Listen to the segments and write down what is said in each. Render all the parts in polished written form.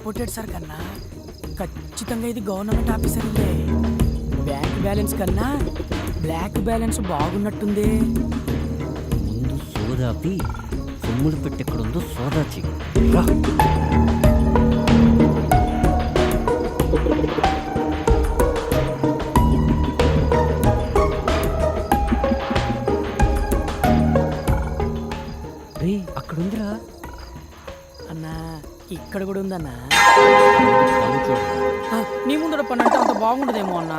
Imported sir కన్నా ఖచ్చితంగా ఇది గవర్నమెంట్ ఆఫీసర్ ఇదే. బ్యాంక్ బ్యాలెన్స్ కన్నా బ్లాక్ బ్యాలెన్స్ బాగున్నట్టుంది. ముందు సోదాపి సొమ్ములు పెట్టెక్కడుందో సోదా చెయ్యి. రే అక్కడుందిరా అన్నా, ఇక్కడ కూడా ఉందన్నా. పని చూడు. నీ ముందర పని అంటే అంత బాగుండదేమో అన్నా.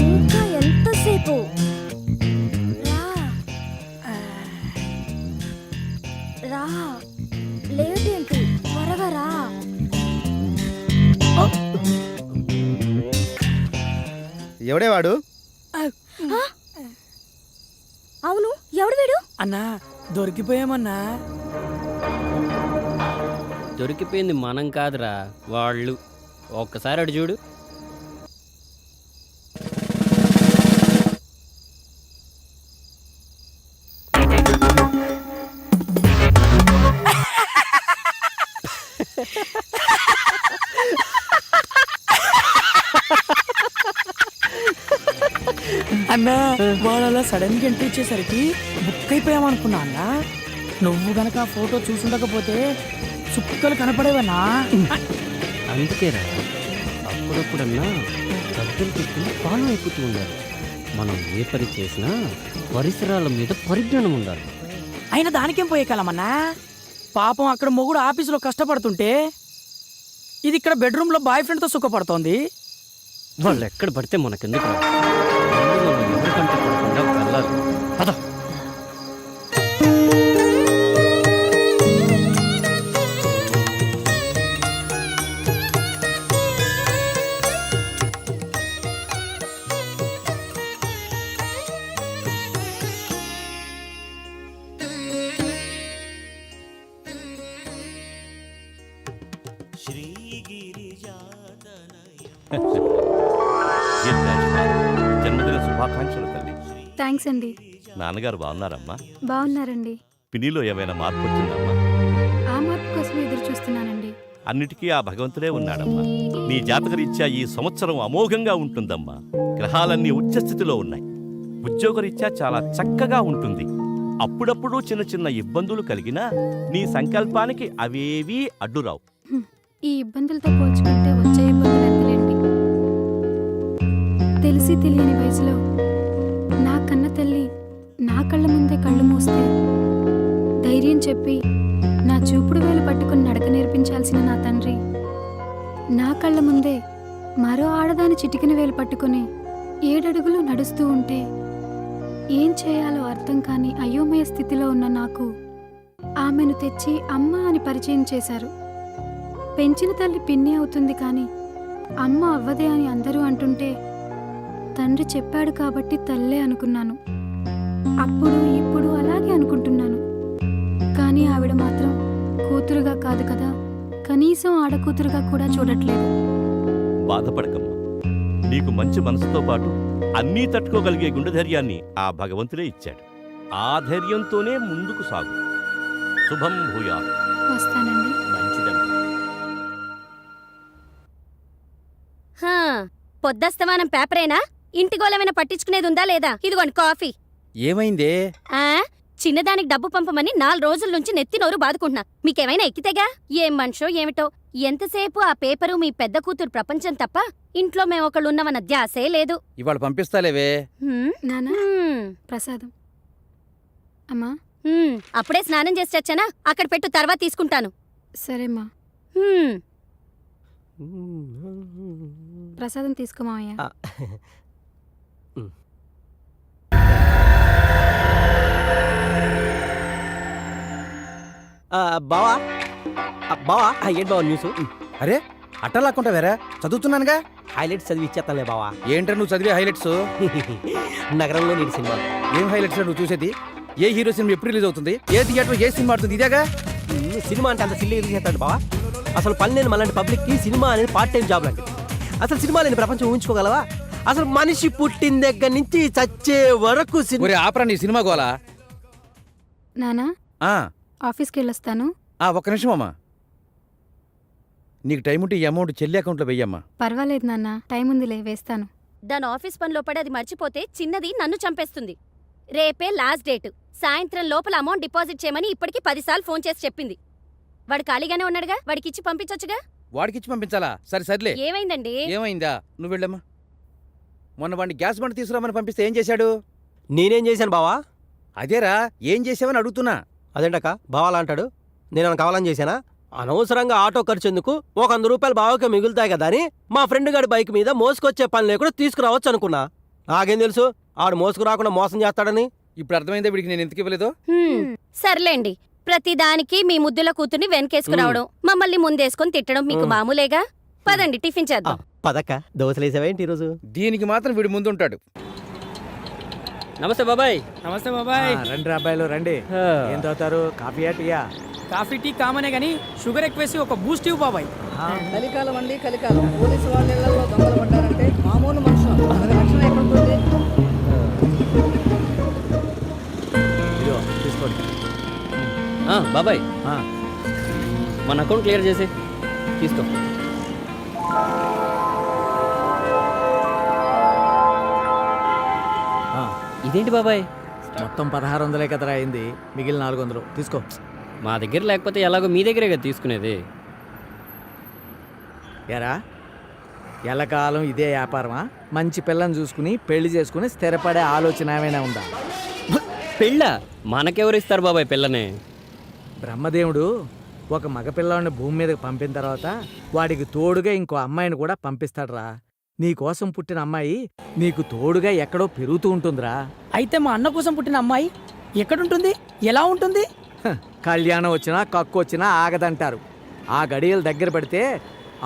ఇంకా ఎంతసేపు? రా లేట్ ఏంటి, త్వరగా రా. ఎవడేవాడు? అవును, ఎవడు వీడు? అన్నా దొరికిపోయామన్నా. దొరికిపోయింది మనం కాదురా, వాళ్ళు. ఒక్కసారి అడు చూడు. అన్నా వాళ్ళు అలా సడన్ గా ఎంట్రీ ఇచ్చేసరికి బుక్ అయిపోయామనుకున్నా అన్నా. నువ్వు గనక ఆ ఫోటో చూసుండకపోతే చుక్కలు కనపడేవన్నా. అందుకేరా అప్పుడప్పుడన్నా పెద్దలు చెప్తుంది ఫాలో అయిపోతూ ఉండాలి. మనం ఏ పని చేసినా పరిసరాల మీద పరిజ్ఞానం ఉండాలి. అయినా దానికేం పోయే కాలమన్నా. పాపం అక్కడ మొగుడు ఆఫీసులో కష్టపడుతుంటే ఇది ఇక్కడ బెడ్రూమ్లో బాయ్ ఫ్రెండ్తో సుఖపడుతోంది. వాళ్ళు ఎక్కడ పడితే మనకెందుకు ఎవరికంటే పడకుండా వెళ్ళాలి. పద. జన్మదిన శుభాకాంక్షలు తల్లి. థ్యాంక్స్ అండి. నాన్నగారు బాగున్నారమ్మా? బాగున్నారండి. పిన్నిలో ఏమైనా మార్పు వచ్చిందమ్మా? ఆ మార్పు కోసం ఎదురు చూస్తున్నానండి. అన్నిటికీ ఆ భగవంతుడే ఉన్నాడమ్మా. నీ జాతకరీత్యా ఈ సంవత్సరం అమోఘంగా ఉంటుందమ్మా. గ్రహాలన్నీ ఉచ్చస్థితిలో ఉన్నాయి. ఉద్యోగరీత్యా చాలా చక్కగా ఉంటుంది. అప్పుడప్పుడు చిన్న చిన్న ఇబ్బందులు కలిగినా నీ సంకల్పానికి అవేవీ అడ్డురావు. ఈ ఇబ్బందులతో పోల్చుకుంటే వచ్చే ఇబ్బందులు ఎంతలేండి. తెలిసి తెలియని వయసులో నా కన్న తల్లి నా కళ్ళ ముందే కళ్ళు మూస్తే ధైర్యం చెప్పి నా చూపుడు వేలు పట్టుకుని నడక నేర్పించాల్సిన నా తండ్రి నా కళ్ళ ముందే మరో ఆడదాని చిటికిన వేలు పట్టుకుని 7 అడుగులు నడుస్తూ ఉంటే ఏం చేయాలో అర్థం కాని అయోమయ స్థితిలో ఉన్న నాకు ఆమెను తెచ్చి అమ్మ అని పరిచయం చేశారు. పెంచిన తల్లి పిన్ని అవుతుంది కానీ అమ్మ అవ్వదే అని అందరూ అంటుంటే తండ్రి చెప్పాడు కాబట్టి తల్లే అనుకున్నాను. అప్పుడు ఇప్పుడు అలాగే అనుకుంటున్నాను. కానీ ఆవిడ మాత్రం కూతురుగా కాదు కదా, కనీసం ఆడకూతురుగా కూడా చూడట్లేదు. బాధపడకమ్మా. నీకు మంచి మనసుతో పాటు అన్నీ తట్టుకోగలిగే గుండె ధైర్యాన్ని ఆ భగవంతుడే ఇచ్చాడు. ఆ ధైర్యంతోనే ముందుకు సాగు. శుభం భూయాత్. వస్తానండి. మంచిదమ్మా. పొద్దస్తమానం పేపరేనా? ఇంటి గోళమైనా పట్టించుకునేది ఉందా లేదా? ఇదిగోండి కాఫీ. ఏమైందే? చిన్నదానికి డబ్బు పంపమని 4 రోజుల నుంచి నెత్తి నోరు బాదుకుంటున్నా. మీకేమైనా ఎక్కితేగా? ఏం మనిషో ఏమిటో. ఎంతసేపు ఆ పేపరు మీ పెద్ద కూతురు ప్రపంచం తప్ప ఇంట్లో మేమొకళ్ళున్నామన్న ధ్యాసే లేదు. ఇవాళ పంపిస్తాలేవే. నానా ప్రసాదం. అమ్మా అప్పుడే స్నానం చేసి వచ్చానా? అక్కడ పెట్టు, తర్వాత తీసుకుంటాను. సరేమ్మా. ప్రసాదం తీసుకోమావయ్యా. బావా బావా ఏంటి బావా న్యూస్? అరే అట్టలాక్కుంటా వేరా, చదువుతున్నానుగా. హైలైట్స్ చదివి ఇచ్చేస్తానులే బావా. ఏంట్రా నువ్వు చదివే హైలైట్స్? నగరంలో నేను సినిమా. ఏం హైలైట్స్ నువ్వు చూసేది? ఏ హీరో సినిమా ఎప్పుడు రిలీజ్ అవుతుంది? ఏ థియేటర్ ఏ సినిమా ఆడుతుంది? ఇదేగా సినిమా అంటే అంత సిల్లీ ఎందుకు చేస్తాడు బావా? అసలు పని లేని మళ్ళీ పబ్లిక్కి సినిమా అనేది పార్ట్ టైం జాబ్ లాంటిది. అసలు సినిమా లేని ప్రపంచం ఊహించుకోగలవా? అసలు మనిషి పుట్టిన దగ్గర నుంచి చచ్చే వరకు ఆపరా నీ సినిమా గోలా. నానా ఆఫీస్కి వెళ్ళొస్తాను. ఒక్క నిమిషం అమ్మా. నీకు టైం ఉంటే ఈ అమౌంట్ చెల్లి అకౌంట్లో వెయ్యమ్మా. పర్వాలేదు నాన్న, టైం ఉందిలే, వేస్తాను. దాని ఆఫీస్ పనిలో పడి అది మర్చిపోతే చిన్నది నన్ను చంపేస్తుంది. రేపే లాస్ట్ డేట్. సాయంత్రం లోపల అమౌంట్ డిపాజిట్ చేయమని ఇప్పటికి 10 సార్లు ఫోన్ చేసి చెప్పింది. వాడు ఖాళీగానే ఉన్నాడుగా, వాడికిచ్చి పంపించొచ్చుగా. వాడికిచ్చి పంపించాలా? సర్లే. ఏమైందండి? ఏమైందా? నువ్వు వెళ్ళమ్మా. మొన్న వాడిని గ్యాస్ బండ తీసుకురామని పంపిస్తే ఏం చేశాడు? నేనేం చేశాను బావా? అదేరా, ఏం చేసావని అడుగుతున్నా. అదేంటక్క బావాలా అంటాడు? నేను కావాలని చేశానా? అనవసరంగా ఆటో ఖర్చు ఎందుకు, ఒక 100 రూపాయలు బావకే మిగులుతాయి కదా అని మా ఫ్రెండ్ గారి బైక్ మీద మోసుకొచ్చే పని లేకుండా తీసుకురావచ్చు అనుకున్నా. నాకేం తెలుసు ఆడు మోసుకురాకుండా మోసం చేస్తాడని. ఇప్పుడు అర్థమైందా వీడికి నేను ఎందుకు ఇవ్వలేదో? సర్లేండి, ప్రతిదానికి మీ ముద్దుల కూతుర్ని వెనకేసుకురావడం, మమ్మల్ని ముందేసుకొని తిట్టడం మీకు మామూలేగా. పదండి టిఫిన్ చేద్దాం. పదక్క, దోశలేసావేంటి ఈరోజు? దీనికి మాత్రం వీడు ముందుంటాడు. నమస్తే బాబాయ్. నమస్తే బాబాయ్. రండి అబ్బాయిలు రండి. ఏం తాగుతారు, కాఫీయా టీయా? కాఫీ టీ కామనే గానీ షుగర్ ఎక్కువేసి ఒక బూస్ట్ ఇవ్వు బాబాయ్. కలికాలం అండి, కలికాలం. పోలీసు వాళ్ళ ఇళ్లలో దొంగలు పడ్డారంటే మామూలు మనుషులు అసలు రక్షణ ఎక్కడుంటుంది? ఇదిగో తీసుకోండి. బాబాయ్, ఆ, మన అకౌంట్ క్లియర్ చేసి తీసుకో. ఆ, ఇదేంటి బాబాయ్? మొత్తం 1600 కదరా అయింది, మిగిలిన 400 తీసుకో. మా దగ్గర లేకపోతే ఎలాగో మీ దగ్గరే కదా తీసుకునేది. ఎరా ఎల్లకాలం ఇదే వ్యాపారమా? మంచి పిల్లని చూసుకుని పెళ్లి చేసుకుని స్థిరపడే ఆలోచన ఏమైనా ఉందా? పెళ్ళ మనకెవరు ఇస్తారు బాబాయ్ పిల్లని? బ్రహ్మదేవుడు ఒక మగపిల్లాడిని భూమి మీదకి పంపిన తర్వాత వాడికి తోడుగా ఇంకో అమ్మాయిని కూడా పంపిస్తాడురా. నీకోసం పుట్టిన అమ్మాయి నీకు తోడుగా ఎక్కడో పెరుగుతూ ఉంటుందిరా. అయితే మా అన్న కోసం పుట్టిన అమ్మాయి ఎక్కడుంటుంది, ఎలా ఉంటుంది? హ, కళ్యాణం వచ్చినా కక్కు వచ్చినా ఆగదంటారు. ఆ గడియలు దగ్గర పడితే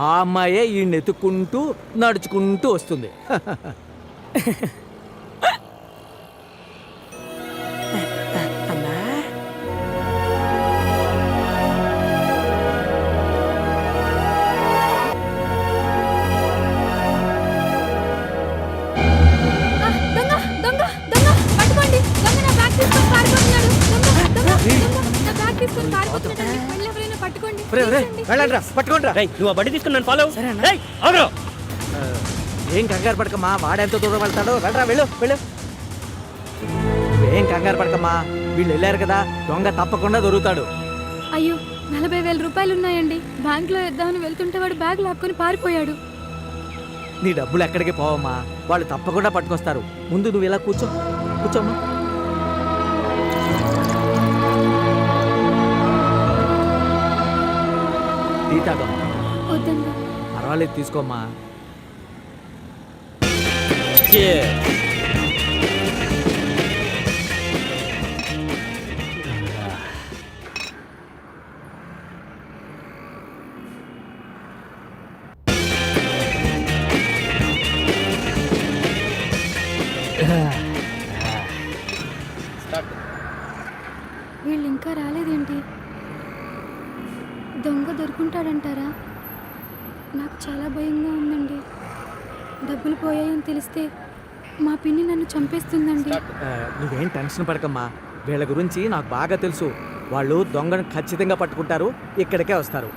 ఆ అమ్మాయే ఈయన్ని ఎత్తుక్కుంటూ నడుచుకుంటూ వస్తుంది. అన్నా దొంగ దొంగ దొంగ పట్టుకోండి. దొంగ నా బ్యాగ్ తీసుకొని పారిపోతున్నాడు. దొంగ దొంగ దొంగ నా బ్యాగ్ తీసుకొని పారిపోతున్నాడు. మళ్ళీ ఎవరైనా పట్టుకోండి. వెళ్ళండి రా, పట్టుకోండి రా. రేయ్, నువ్వు ఆ బండి తీసుకుని నన్ను ఫాలో అవ్వు. సరేనా? రేయ్, ఆగురా. ఏం కంగారు పడకమ్మా, వాడెంత దూరం వెళ్తాడో. వెళ్ళరా, వెళ్ళు వెళ్ళు. ఏం కంగారు పడకమ్మా, వీళ్ళు వెళ్ళారు కదా, దొంగ తప్పకుండా దొరుకుతాడు. అయ్యో, 40,000 రూపాయలు ఉన్నాయండి. బ్యాంకులో వేద్దామని వెళ్తుంటే వాడు బ్యాగ్ లాక్కొని పారిపోయాడు. నీ డబ్బులు ఎక్కడికి పోవమ్మా, వాళ్ళు తప్పకుండా పట్టుకొస్తారు. ముందు నువ్వు ఇలా కూర్చో, కూర్చోమ్మా. టీ తాగమ్మా. వద్దండి. పర్వాలేదు, తీసుకోమ్మా. Cheers. వీళ్ళు ఇంకా రాలేదేంటి? దొంగ దొరుకుంటాడంటారా? నాకు చాలా భయంగా ఉందండి. డబ్బులు పోయాయని తెలిస్తే మా పిన్ని నన్ను చంపేస్తుందండి. నువ్వేం టెన్షన్ పడకమ్మా, వీళ్ళ గురించి నాకు బాగా తెలుసు. వాళ్ళు దొంగను ఖచ్చితంగా పట్టుకుంటారు, ఇక్కడికే వస్తారు.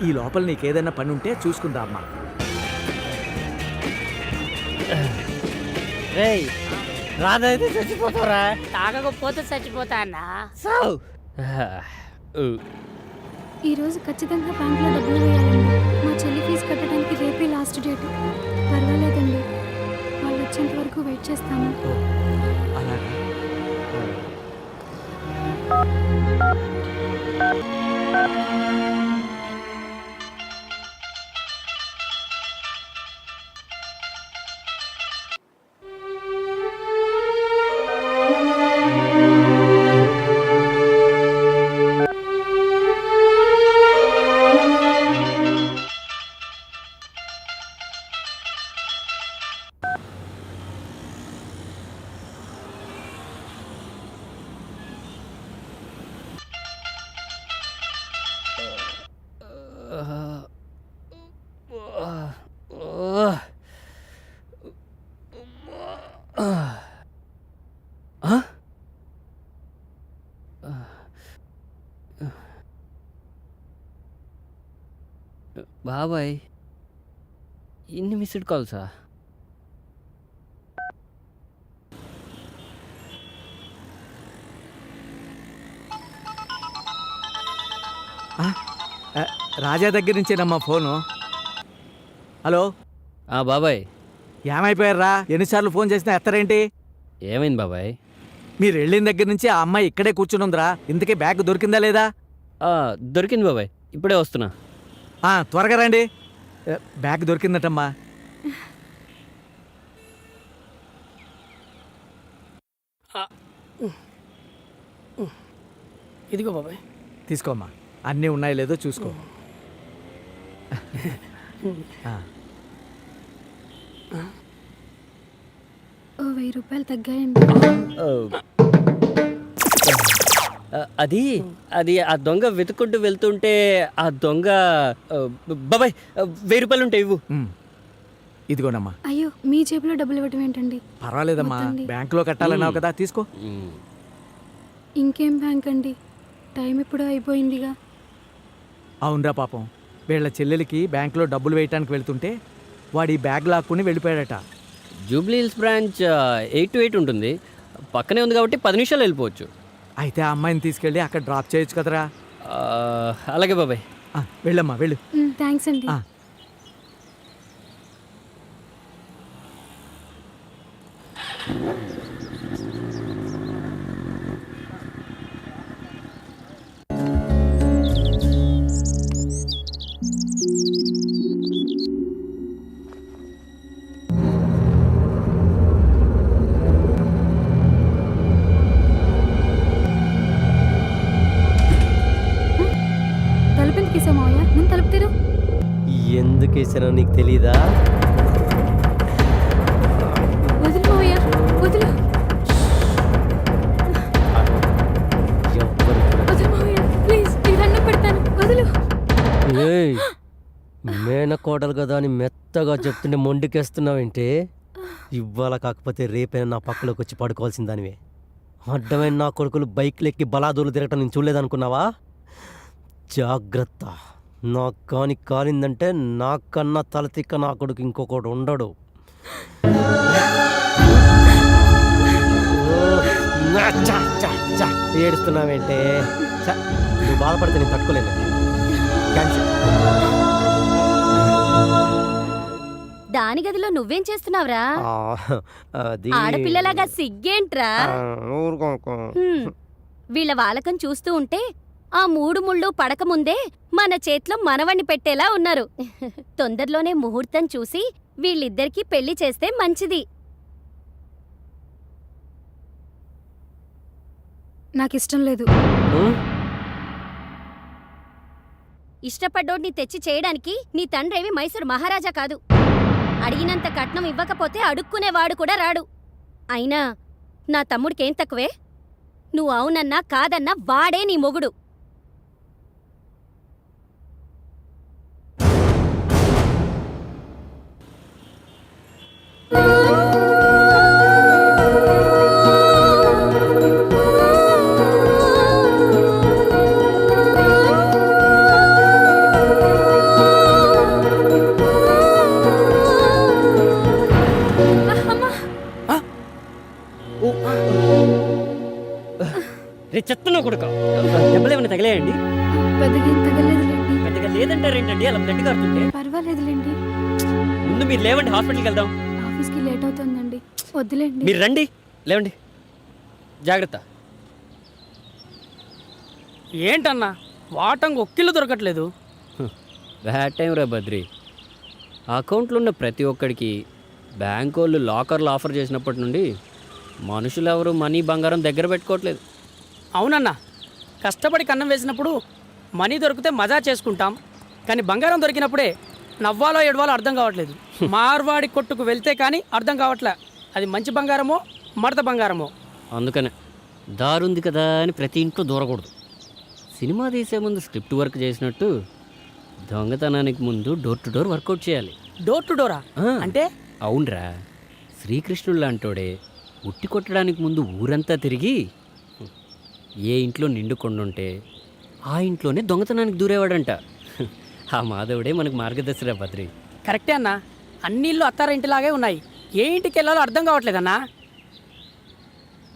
ఈ లోపల నీకేదైనా పని ఉంటే చూసుకుందా అమ్మా. రేయ్, రాదైతే చచ్చిపోతారా? తాగకపోతే చచ్చిపోతా అన్నా. ఈరోజు ఖచ్చితంగా బ్యాంకులో డబ్బులు వేయాలండి. మా చెల్లి ఫీజు కట్టడానికి రేపే లాస్ట్ డేట్. పర్వాలేదండి, వాళ్ళు వచ్చేంత వరకు వెయిట్ చేస్తాను. అలాగా. బాబాయ్ ఇన్ని మిస్డ్ కాల్సా? రాజా దగ్గర నుంచేనమ్మా ఫోను. హలో బాబాయ్ ఏమైపోయారా? ఎన్నిసార్లు ఫోన్ చేసినా ఎత్తరేంటి? ఏమైంది బాబాయ్? మీరు వెళ్ళిన దగ్గర నుంచి ఆ అమ్మాయి ఇక్కడే కూర్చుని ఉందిరా. ఇంతకీ బ్యాగ్ దొరికిందా లేదా? దొరికింది బాబాయ్, ఇప్పుడే వస్తున్నా. త్వరగా రండి. బ్యాగ్ దొరికిందటమ్మా. ఇదిగో బాబాయ్. తీసుకోమ్మా, అన్నీ ఉన్నాయో లేదో చూసుకో. ఓ 1000 రూపాయలు తగ్గాయండి. అది అది ఆ దొంగ వెతుక్కుంటూ వెళ్తుంటే ఆ దొంగ బాబాయ్ 1000 రూపాయలు ఉంటాయి, ఇవ్వు. ఇదిగోనమ్మా. అయ్యో, మీ జేబులో డబ్బులు ఇవ్వటం ఏంటండి? పర్వాలేదమ్మా, వద్దండి. బ్యాంకులో కట్టాలన్నావు కదా, తీసుకో. ఇంకేం బ్యాంక్ అండి, టైం ఎప్పుడో అయిపోయిందిగా. అవునరా పాపం, వీళ్ళ చెల్లెలికి బ్యాంకులో డబ్బులు వేయటానికి వెళ్తుంటే వాడి బ్యాగ్ లాక్కుని వెళ్ళిపోయాడట. జూబ్లీ హిల్స్ బ్రాంచ్ 8 to 8 ఉంటుంది, పక్కనే ఉంది కాబట్టి 10 నిమిషాలు వెళ్ళిపోవచ్చు. అయితే ఆ అమ్మాయిని తీసుకెళ్ళి అక్కడ డ్రాప్ చేయొచ్చు కదరా. అలాగే బాబాయ్. వెళ్ళమ్మా, వెళ్ళు. థ్యాంక్స్ అండి. తలుపెందుకు వేసావు మావయ్య? ముందు తలుపు తెరు. ఎందుకు వేసానో నీకు తెలీదా? వదులు మావయ్య, వదులు. వదులు మావయ్య, ప్లీజ్, నీకు దండం పెడతాను, వదులు. ఏయ్, మేనకోడలు కదా అని మెత్తగా చెప్తుంటే మొండికేస్తున్నావేంటి? ఇవాళ కాకపోతే రేపైనా నా పక్కలోకి వచ్చి పడుకోవాల్సిన దానివే. అడ్డమైన నా కొడుకులు బైక్లు ఎక్కి బలాదూరు తిరగటం నేను చూడలేదనుకున్నావా? జాగ్రత్త, నా కాని కాలిందంటే నాకన్నా తలతిక్క నా కొడుకు ఇంకొకడు ఉండడు. ఏడుస్తున్నావేంటే? నువ్వు బాధపడితే నేను తట్టుకోలేను. క్యాన్సిల్. దాని గదిలో నువ్వేం చేస్తున్నావురా? అది ఆడపిల్లలాగా సిగ్గేంట్రా? వీళ్ళ వాలకం చూస్తూ ఉంటే ఆ 3 ముళ్ళు పడకముందే మన చేతిలో మనవణ్ణి పెట్టేలా ఉన్నారు. తొందరలోనే ముహూర్తం చూసి వీళ్ళిద్దరికీ పెళ్లి చేస్తే మంచిది. నాకు ఇష్టం లేదు. ఇష్టపడ్డోడిని తెచ్చి చేయడానికి నీ తండ్రేవి మైసూరు మహారాజా కాదు. అడిగినంత కట్నం ఇవ్వకపోతే అడుక్కునేవాడు కూడా రాడు. అయినా నా తమ్ముడికేం తక్కువే? నువ్వు అవునన్నా కాదన్నా వాడే నీ మొగుడు. రే చెత్తలో కొడుక, దెబ్బలు ఏమైనా తగిలేయండి? పెద్దగా ఏం తగలేదులేండి. పెద్దగా లేదంటారేంటండి అలా బ్లడ్ కారుతుంటే? పర్వాలేదులేండి. ముందు మీరు లేవండి, హాస్పిటల్కి వెళ్దాం. ఆఫీస్కి లేట్ అవుతుందండి, వద్దులేండి. మీరు రండి, లేవండి. జాగ్రత్త. ఏంటన్నా వాటంగా ఒక్కిళ్ళు దొరకట్లేదు? బ్యాడ్ టైం రా బద్రి. అకౌంట్లో ఉన్న ప్రతి ఒక్కడికి బ్యాంక్ వాళ్ళు లాకర్లు ఆఫర్ చేసినప్పటి నుండి మనుషులు ఎవరు మనీ బంగారం దగ్గర పెట్టుకోవట్లేదు. అవునన్నా, కష్టపడి కన్నం వేసినప్పుడు మనీ దొరికితే మజా చేసుకుంటాం, కానీ బంగారం దొరికినప్పుడే నవ్వాలో ఏడవాలో అర్థం కావట్లేదు. మార్వాడి కొట్టుకు వెళ్తే కానీ అర్థం కావట్లే అది మంచి బంగారమో మడత బంగారమో. అందుకనే దారుంది కదా అని ప్రతి ఇంట్లో దూరకూడదు. సినిమా తీసే ముందు స్క్రిప్ట్ వర్క్ చేసినట్టు దొంగతనానికి ముందు డోర్ టు డోర్ వర్కౌట్ చేయాలి. డోర్ టు డోరా అంటే? అవునరా, శ్రీకృష్ణుడు లాంటోడే ఉట్టి కొట్టడానికి ముందు ఊరంతా తిరిగి ఏ ఇంట్లో నిండు కొండుంటే ఆ ఇంట్లోనే దొంగతనానికి దూరేవాడంట. ఆ మాధవుడే మనకు మార్గదర్శిరా బద్రి. కరెక్టే అన్నా, అన్ని ఇల్లు అత్తారింటిలాగే ఉన్నాయి. ఏ ఇంటికి వెళ్ళాలో అర్థం కావట్లేదన్నా.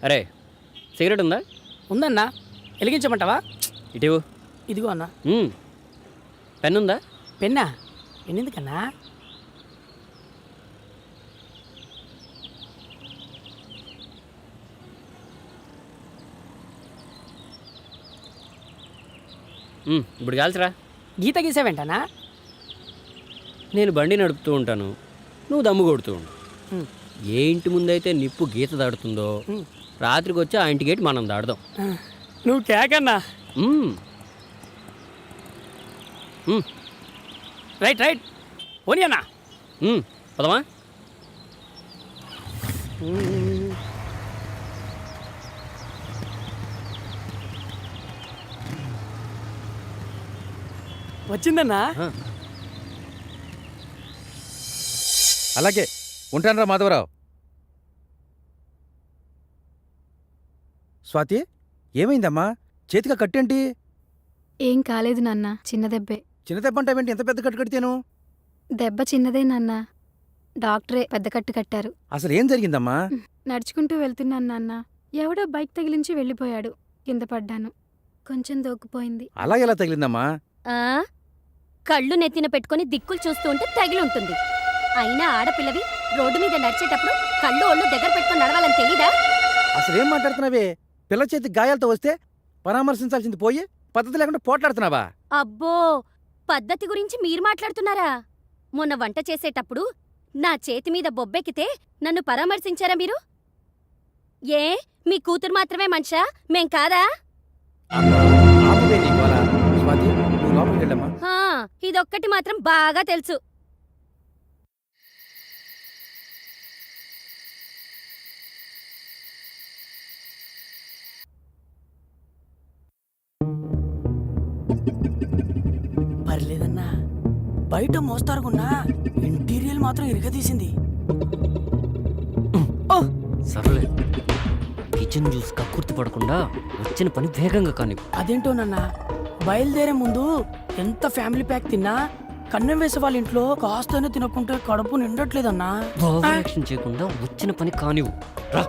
అరే సిగరెట్ ఉందా? ఉందన్నా, వెలిగించమంటావా? ఇటీవు. ఇదిగో అన్నా. పెన్ ఉందా? పెన్నా? పెన్నెందుకన్నా? ఇప్పుడు కాల్చరా. గీత గీసావేంటనా? నేను బండి నడుపుతూ ఉంటాను, నువ్వు దమ్ము కొడుతూ ఉండు. ఏ ఇంటి ముందైతే నిప్పు గీత దాడుతుందో రాత్రికి వచ్చి ఆ ఇంటి గేట్ మనం దాడదాం. నువ్వు కేకన్నా. రైట్ రైట్ పోనీ అన్నా. పదమా. వచ్చిందన్నా. అలాగే ఉంటానరా మాధవరావు. స్వాతి, ఏమైందమ్మా? చేతిగా కట్టేంటి? ఏం కాలేదు నాన్న, చిన్న దెబ్బే. చిన్న దెబ్బ అంటావేంటి? ఎంత పెద్ద కట్టు కడితేను? దెబ్బ చిన్నదే నాన్న, డాక్టరే పెద్ద కట్టు కట్టారు. అసలు ఏం జరిగిందమ్మా? నడుచుకుంటూ వెళ్తున్నాను నాన్న, ఎవడో బైక్ తగిలించి వెళ్ళిపోయాడు. కింద పడ్డాను, కొంచెం దోక్కుపోయింది. అలా ఎలా తగిలిందమ్మా? ఆ కళ్ళు నెత్తిన పెట్టుకుని దిక్కులు చూస్తూ ఉంటే తగిలి ఉంటుంది. అయినా ఆడపిల్లవి రోడ్డు మీద నడిచేటప్పుడు కళ్ళు ఒళ్ళు దగ్గర పెట్టుకుని నడవాలని తెలీదా? అసలు ఏం మాట్లాడుతున్నావే? పిల్ల చేతి గాయాలతో వస్తే పరామర్శించాల్సింది పోయి పద్ధతి లేకుండా పోట్లాడుతున్నావా? అబ్బో, పద్ధతి గురించి మీరు మాట్లాడుతున్నారా? మొన్న వంట చేసేటప్పుడు నా చేతి మీద బొబ్బెక్కితే నన్ను పరామర్శించారా మీరు? ఏ మీ కూతురు మాత్రమే మనిషా, మేం కాదా? ఆపువే నీ గోల. స్వాతి, నువ్వు లోపలికి వెళ్ళమ్మా. ఆ, ఇదొక్కటి మాత్రం బాగా తెలుసు. పర్లేదన్నా, బయట మోస్తారుకున్నా ఇంటీరియల్ మాత్రం ఇరగదీసింది. సర్లే, కిచెన్ జ్యూస్ కక్కుర్తి పడకుండా వచ్చిన పని వేగంగా కానీ. అదేంటోనన్నా, బయలుదేరే ముందు ఎంత ఫ్యామిలీ ప్యాక్ తిన్నా కన్నం వేసే వాళ్ళ ఇంట్లో కాస్తనే తినకుంటే కడుపు నిండట్లేదన్నా. ఓవర్ యాక్షన్ చేయకుండా వచ్చిన పని కానివ్వు. రా.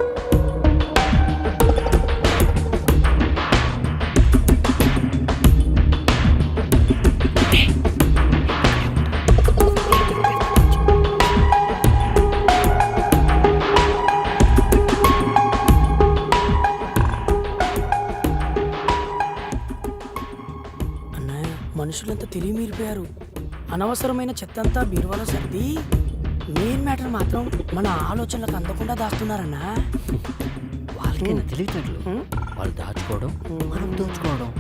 మనుషులంతా తెలివి మీరిపోయారు. అనవసరమైన చెత్తంతా బీరువాలో సర్ది మెయిన్ మ్యాటర్ మాత్రం మన ఆలోచనలకు అందకుండా దాస్తున్నారన్నా. వాళ్ళకైనా తెలియట్లేదు. వాళ్ళు దాచుకోవడం, మనం దోచుకోవడం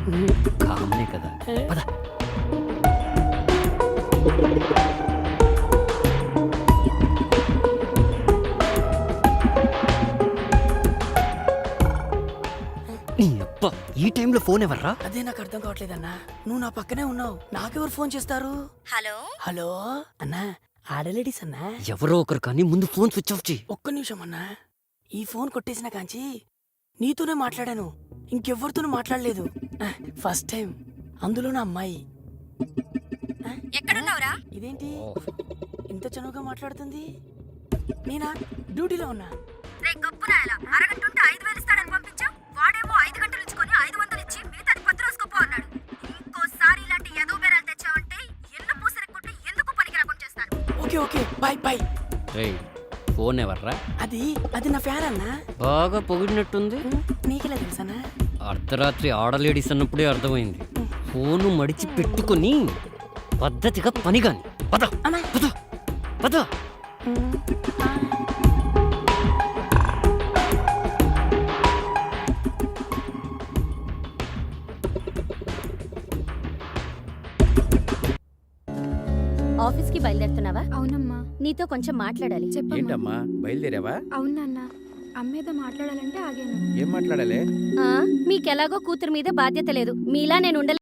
కామనే కదా. పద. ఈ టైంలో ఫోన్ ఎవర్రా? అదే నాకు అర్థం కావట్లేదన్నా. నువ్వు నా పక్కనే ఉన్నావు, నాకెవరు ఫోన్ చేస్తారు? హలో హలో అన్నా, ఆడలేడీస్ అన్నా. ఎవరో ఒకరు కానీ ముందు ఫోన్ స్విచ్ ఆఫ్ చేయి. ఒక్క నిమిషం అన్నా, ఈ ఫోన్ కొట్టేసిన కాంచి నీతోనే మాట్లాడాను, ఇంకెవ్వరితోనూ మాట్లాడలేదు. ఫస్ట్ టైం, అందులో నా అమ్మాయి. ఎక్కడున్నావురా? ఇదేంటి ఇంత చనువుగా మాట్లాడుతుంది? నేనా డ్యూటీలో ఉన్నా. రే గొప్పనాయలా, అరగంట ఉంటే 5,000 ఇస్తాడని పంపించావు. వాడేమో 5 గంటలు ఇచ్చుకొని 500 ఇచ్చి మిగతాది 10 రోజుకోపో అన్నాడు. ఇంకోసారి ఇలాంటి ఎదో బేరాలు తెచ్చావంటే ఎల్లు పూసరి కొట్టి ఎందుకు పనికి రాకుండా చేస్తాను. Okay okay, bye bye. రేయ్, ఫోన్ ఎవర్రా? అది నా ఫ్యాన్ అన్నా. బాగా పొగిడినట్టుంది. నీకెలా తెలుసన్నా? అర్ధరాత్రి ఆడలేడీస్ అన్నప్పుడే అర్థమైంది. ఫోను మడిచి పెట్టుకుని పద్ధతిగా పని కాని. పద పద పద. ఆఫీస్కి బయలుదేరుతున్నావా? అవునమ్మా. నీతో కొంచెం మాట్లాడాలి. చెప్పమ్మా. ఏంటమ్మా, బయలుదేరావా? అవును నాన్న, అమ్మేదో మాట్లాడాలంటే ఆగాను. ఏం మాట్లాడాలి? మీకెలాగో కూతురు మీద బాధ్యత లేదు, మీలా నేను